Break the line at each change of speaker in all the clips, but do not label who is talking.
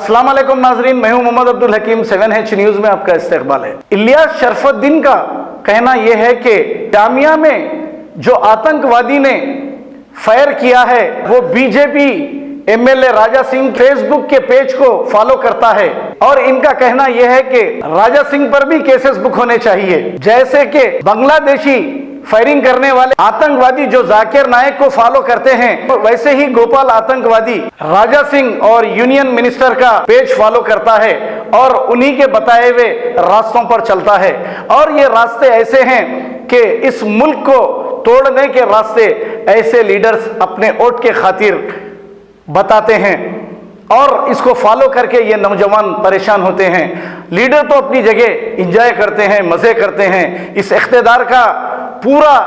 अस्सलाम वालेकुम नाजरीन, मैं हूं मोहम्मद अब्दुल हकीम। 7H न्यूज में आपका इस्तकबाल है। इलियास शरफुद्दीन का कहना यह है कि जामिया में जो आतंकवादी ने फायर किया है वो BJP MLA Raja Singh Facebook के पेज को फॉलो करता है और इनका कहना यह है कि राजा सिंह पर भी केसेस बुक होने चाहिए। जैसे कि बांग्लादेशी फायरिंग करने वाले आतंकवादी जो जाकिर नायक को फॉलो करते हैं, वैसे ही गोपाल आतंकवादी राजा सिंह और यूनियन मिनिस्टर का पेज फॉलो करता है और उन्हीं के बताए हुए रास्तों पर चलता है। और ये रास्ते ऐसे हैं कि इस मुल्क को तोड़ने के रास्ते ऐसे लीडर्स अपने वोट के खातिर बताते हैं और इसको फॉलो करके ये नौजवान परेशान होते हैं। लीडर तो अपनी जगह इंजॉय करते हैं, मजे करते हैं, इस इख्तिदार का पूरा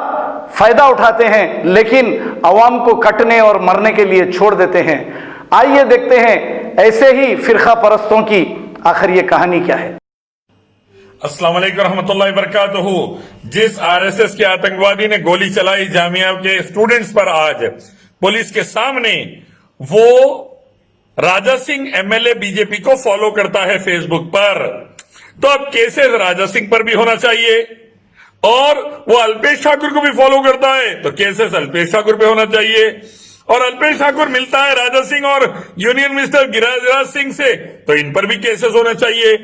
फायदा उठाते हैं, लेकिन अवाम को कटने और मरने के लिए छोड़ देते हैं। आइए देखते हैं ऐसे ही फिरका परस्तों की आखिर ये कहानी क्या है।
अस्सलाम वालेकुम रहमतुल्लाहि वबरकातुहू। जिस आरएसएस के आतंकवादी ने गोली चलाई जामिया के स्टूडेंट्स पर आज पुलिस के सामने, वो राजा सिंह एमएलए बीजेपी को फॉलो करता है फेसबुक पर, तो अब केसेस राजा सिंह पर भी होना चाहिए। और वो अल्पेश ठाकुर को भी फॉलो करता है तो केसेस अल्पेश ठाकुर पे होना चाहिए। और अल्पेश ठाकुर मिलता है राजा सिंह और यूनियन मिनिस्टर गिरिराज सिंह से तो इन पर भी केसेस होने चाहिए।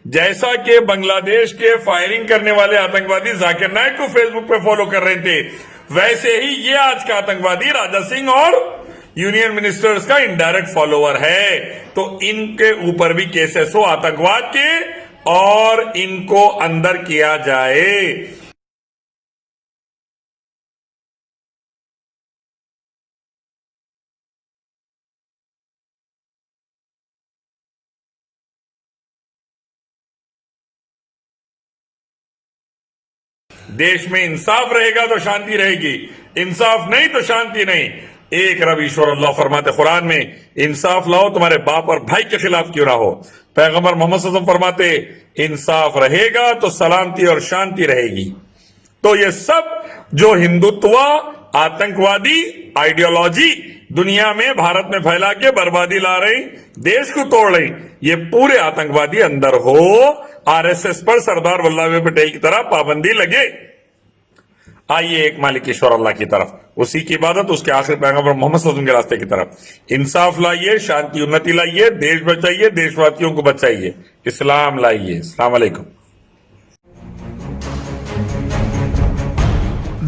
जैसा कि बांग्लादेश के फायरिंग करने वाले आतंकवादी जाकिर नायक को फेसबुक पे फॉलो कर रहे थे, वैसे ही ये आज का आतंकवादी राजा सिंह और यूनियन मिनिस्टर्स का इनडायरेक्ट फॉलोअर है। तो इनके ऊपर भी केसेस हो आतंकवाद के और इनको अंदर किया जाए। देश में इंसाफ रहेगा तो शांति रहेगी, इंसाफ नहीं तो शांति नहीं। एक रब ईश्वर अल्लाह फरमाते कुरान में, इंसाफ लाओ तुम्हारे बाप और भाई के खिलाफ क्यों ना हो। पैगंबर मोहम्मद सल्लल्लाहु अलैहि वसल्लम फरमाते इंसाफ रहेगा तो सलामती और शांति रहेगी। तो ये सब जो हिंदुत्व आतंकवादी आइडियोलॉजी दुनिया में भारत में फैला के बर्बादी ला रही, देश को तोड़ रही, ये पूरे आतंकवादी अंदर हो। आरएसएस पर सरदार वल्लभ भाई पटेल की तरह पाबंदी लगे। आइए एक मालिक ईश्वर अल्लाह की तरफ, उसी की इबादत, उसके आखिर पैगंबर मोहम्मद सल्लल्लाहु अलैहि वसल्लम के रास्ते की तरफ। इंसाफ लाइए, शांति उन्नति लाइए, देश बचाइए, देशवासियों को बचाइए, इस्लाम लाइए। अस्सलाम वालेकुम।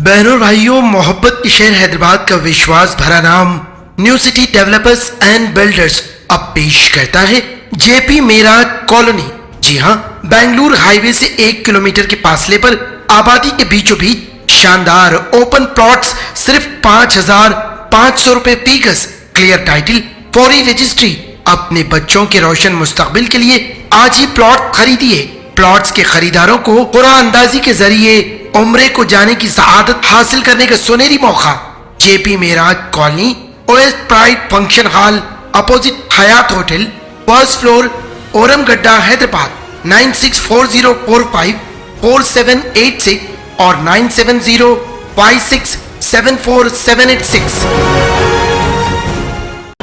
बहनों भाइयों, मोहब्बत के शहर हैदराबाद का विश्वास भरा नाम new city developers and builders अब पेश करता है जेपी मेराज कॉलोनी। जी हाँ, बेंगलुरु हाईवे से 1 किलोमीटर के फासले पर आबादी के बीचों बीच शानदार ओपन प्लॉट्स सिर्फ 5,500 रुपए फी गज, क्लियर टाइटल, फौरी रजिस्ट्री। अपने बच्चों के रोशन मुस्तकबिल के लिए आज ही प्लॉट खरीदिए। प्लॉट्स के खरीदारों को कुरान अंदाजी के जरिए उम्रे को जाने की सआदत हासिल करने का सुनहरी मौका। JP Meraj colony, OS pride function hall, opposite Hyatt hotel, first floor, Oram गड्डा, हैदराबाद। 9640454786 और 9705674786।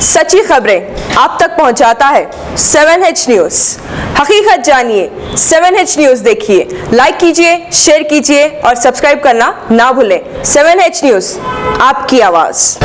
सच्ची खबरें आप तक पहुंचाता है 7H न्यूज। हकीकत जानिए, 7H न्यूज देखिए, लाइक कीजिए, शेयर कीजिए और सब्सक्राइब करना ना भूलें। 7H न्यूज, आपकी आवाज।